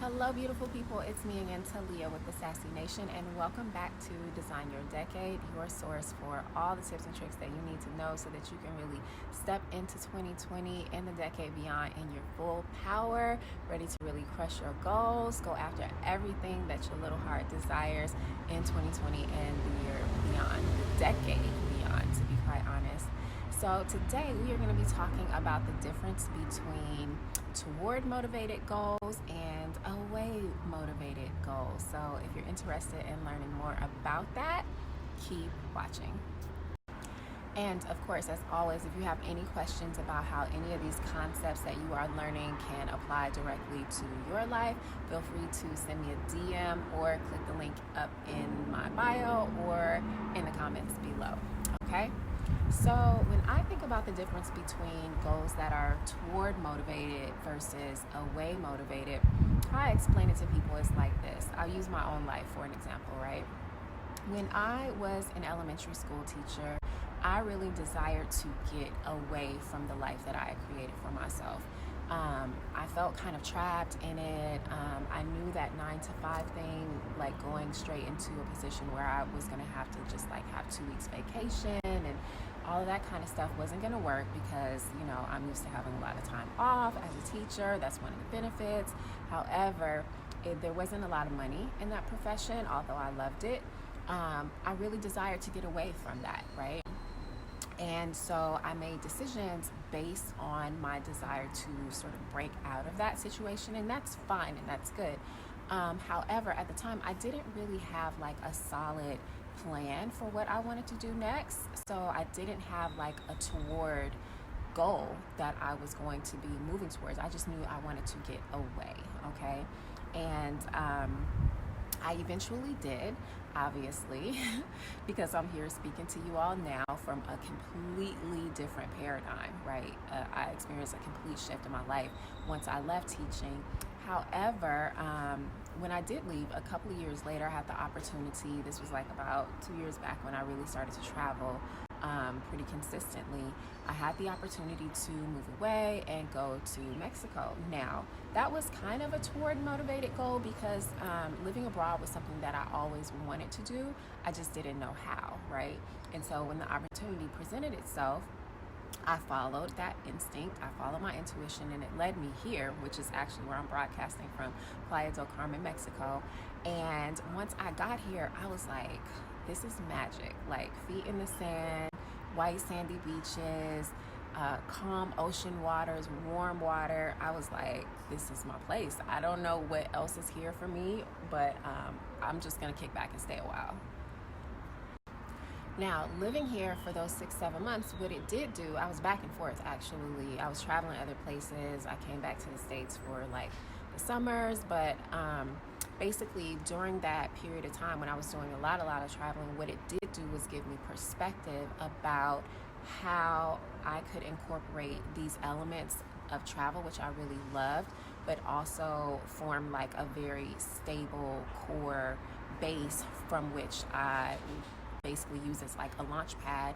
Hello, beautiful people. It's me again, Talia with the Sassy Nation, and welcome back to Design Your Decade, your source for all the tips and tricks that you need to know so that you can really step into 2020 and the decade beyond in your full power, ready to really crush your goals, go after everything that your little heart desires in 2020 and the year beyond, the decade beyond, to be quite honest. So today we are going to be talking about the difference between toward motivated goals and away motivated goals. So if you're interested in learning more about that, keep watching. And of course, as always, if you have any questions about how any of these concepts that you are learning can apply directly to your life, feel free to send me a DM or click the link up in my bio or in the comments below. Okay? So when I think about the difference between goals that are toward motivated versus away motivated, how I explain it to people is like this. I'll use my own life for an example, right? When I was an elementary school teacher, I really desired to get away from the life that I had created for myself. I felt kind of trapped in it. I knew that 9 to 5 thing, like going straight into a position where I was going to have to just like have 2 weeks vacation and all of that kind of stuff wasn't going to work because, I'm used to having a lot of time off as a teacher. That's one of the benefits. However, there wasn't a lot of money in that profession, although I loved it. I really desired to get away from that, right? And so I made decisions based on my desire to sort of break out of that situation, and that's fine and that's good. However, at the time, I didn't really have like a solid plan for what I wanted to do next. So I didn't have like a toward goal that I was going to be moving towards. I just knew I wanted to get away, okay? And I eventually did, obviously, because I'm here speaking to you all now from a completely different paradigm, right? I experienced a complete shift in my life once I left teaching. However, when I did leave, a couple of years later, I had the opportunity. This was like about 2 years back when I really started to travel pretty consistently. I had the opportunity to move away and go to Mexico. Now, that was kind of a toward motivated goal because living abroad was something that I always wanted to do. I just didn't know how, right? And so when the opportunity presented itself, I followed that instinct. I followed my intuition, and it led me here, which is actually where I'm broadcasting from, Playa del Carmen, Mexico. And once I got here, I was like, this is magic. Like feet in the sand, white sandy beaches, calm ocean waters, warm water. I was like, this is my place. I don't know what else is here for me, but I'm just gonna kick back and stay a while. Now, living here for those 6-7 months, what it did do, I was back and forth actually. I was traveling other places. I came back to the States for like the summers, but basically during that period of time when I was doing a lot of traveling, what it did do was give me perspective about how I could incorporate these elements of travel, which I really loved, but also form like a very stable core base from which I basically use as like a launch pad,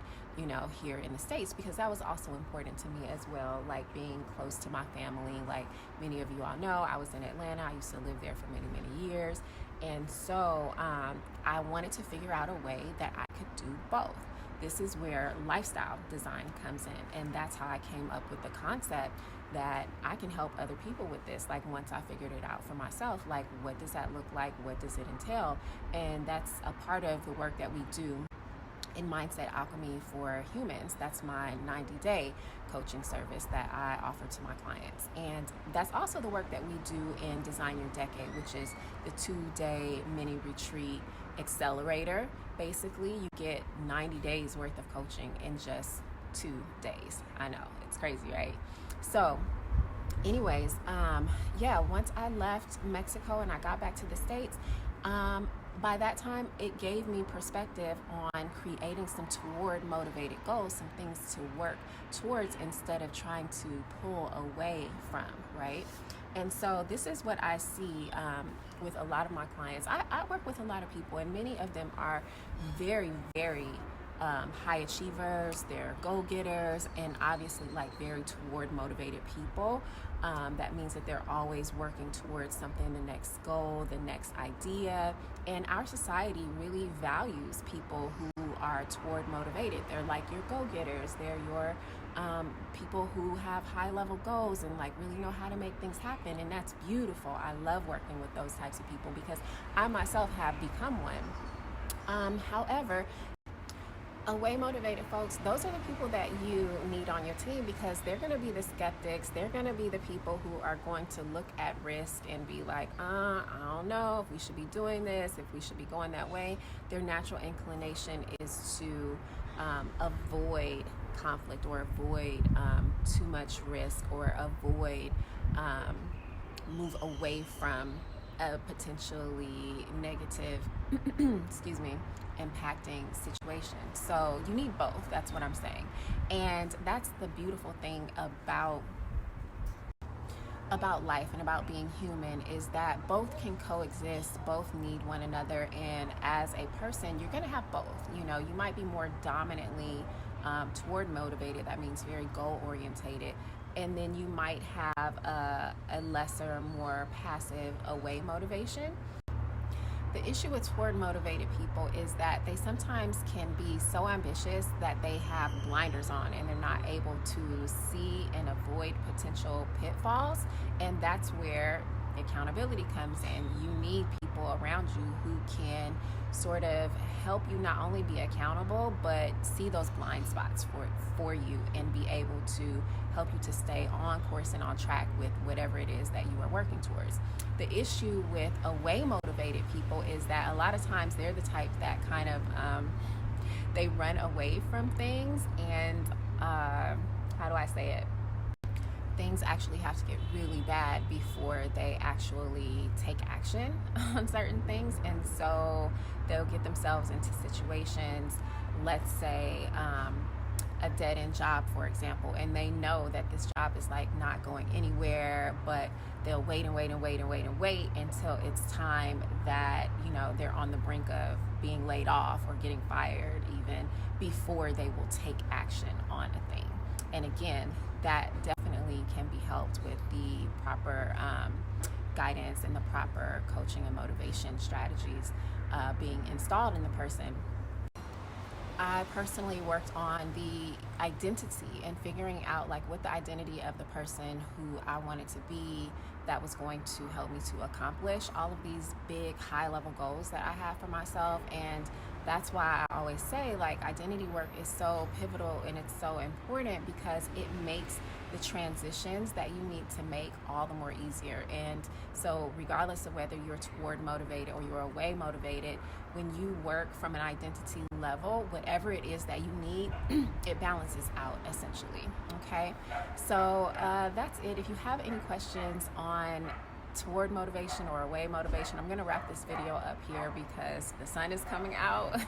here in the States, because that was also important to me as well, like being close to my family. Like many of you all know, I was in Atlanta. I used to live there for many years. And so I wanted to figure out a way that I could do both. This is where lifestyle design comes in. And that's how I came up with the concept that I can help other people with this. Like once I figured it out for myself, like what does that look like? What does it entail? And that's a part of the work that we do in Mindset Alchemy for Humans. That's my 90-day coaching service that I offer to my clients. And that's also the work that we do in Design Your Decade, which is the 2-day mini retreat accelerator. Basically, you get 90 days worth of coaching in just 2 days. I know, it's crazy, right? So anyways, once I left Mexico and I got back to the States, by that time, it gave me perspective on creating some toward motivated goals, some things to work towards instead of trying to pull away from, right? And so this is what I see with a lot of my clients. I work with a lot of people, and many of them are very, very high achievers, they're go-getters, and obviously like very toward motivated people. That means that they're always working towards something, the next goal, the next idea. And our society really values people who are toward motivated. They're like your go-getters, they're your people who have high level goals and like really know how to make things happen. And that's beautiful. I love working with those types of people because I myself have become one. However, away motivated folks, those are the people that you need on your team because they're going to be the skeptics. They're going to be the people who are going to look at risk and be like, I don't know if we should be doing this, if we should be going that way. Their natural inclination is to avoid conflict or avoid too much risk or avoid move away from a potentially negative excuse me, impacting situation. So you need both. That's what I'm saying. And that's the beautiful thing about life and about being human, is that both can coexist, both need one another. And as a person, you're going to have both. You know, you might be more dominantly toward motivated. That means very goal orientated. And then you might have a lesser, more passive away motivation. The issue with toward motivated people is that they sometimes can be so ambitious that they have blinders on and they're not able to see and avoid potential pitfalls. And that's where accountability comes in. You need people around you who can sort of help you not only be accountable, but see those blind spots for you and be able to help you to stay on course and on track with whatever it is that you are working towards. The issue with away motivated people is that a lot of times they're the type that kind of they run away from things, and how do I say it? Things actually have to get really bad before they actually take action on certain things. And so they'll get themselves into situations, let's say a dead-end job, for example, and they know that this job is like not going anywhere, but they'll wait until it's time that, you know, they're on the brink of being laid off or getting fired even, before they will take action on a thing. And again, that definitely can be helped with the proper guidance and the proper coaching and motivation strategies being installed in the person. I personally worked on the identity and figuring out like what the identity of the person who I wanted to be that was going to help me to accomplish all of these big high level goals that I have for myself. And that's why I always say like identity work is so pivotal and it's so important, because it makes the transitions that you need to make all the more easier. And so regardless of whether you're toward motivated or you're away motivated, when you work from an identity level, whatever it is that you need, it balances out essentially. Okay, so that's it. If you have any questions on toward motivation or away motivation, I'm gonna wrap this video up here because the sun is coming out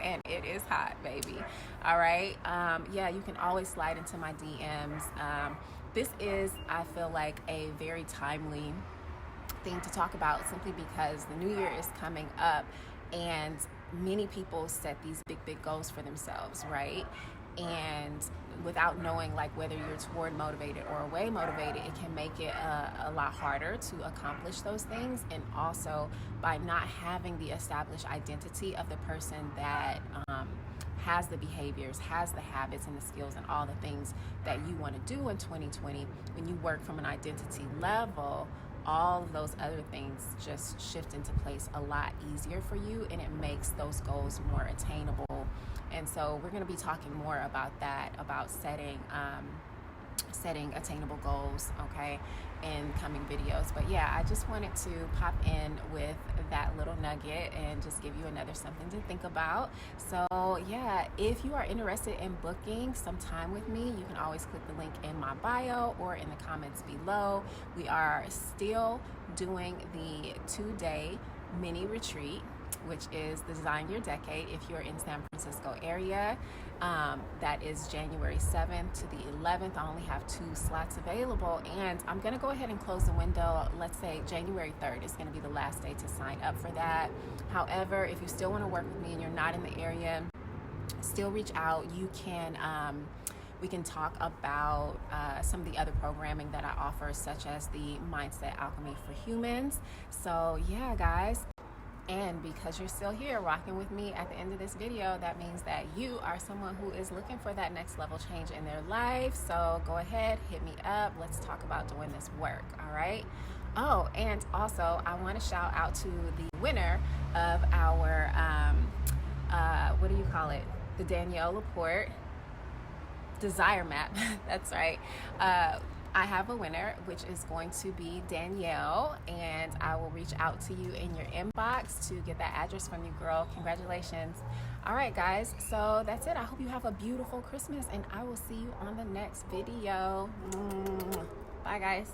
and it is hot, baby. All right, yeah, you can always slide into my DMs. This is, I feel like, a very timely thing to talk about, simply because the new year is coming up and many people set these big goals for themselves, right? And without knowing like whether you're toward motivated or away motivated, it can make it a lot harder to accomplish those things. And also, by not having the established identity of the person that has the behaviors, has the habits and the skills and all the things that you want to do in 2020, when you work from an identity level, all of those other things just shift into place a lot easier for you, and it makes those goals more attainable. And so we're going to be talking more about that, about setting attainable goals, okay, in coming videos. But yeah, I just wanted to pop in with that little nugget and just give you another something to think about. So yeah, if you are interested in booking some time with me, you can always click the link in my bio or in the comments below. We are still doing the 2-day mini retreat, which is the Design Your Decade if you're in San Francisco area. That is January 7th to the 11th. I only have 2 slots available, and I'm going to go ahead and close the window. Let's say January 3rd is going to be the last day to sign up for that. However, if you still want to work with me and you're not in the area, still reach out. You can we can talk about some of the other programming that I offer, such as the Mindset Alchemy for Humans. So yeah, guys. And because you're still here rocking with me at the end of this video, that means that you are someone who is looking for that next level change in their life. So go ahead, hit me up. Let's talk about doing this work, all right? Oh, and also I want to shout out to the winner of our, what do you call it? The Danielle Laporte Desire Map. That's right. I have a winner, which is going to be Danielle, and I will reach out to you in your inbox to get that address from you, girl. Congratulations. All right, guys, so that's it. I hope you have a beautiful Christmas, and I will see you on the next video. Bye, guys.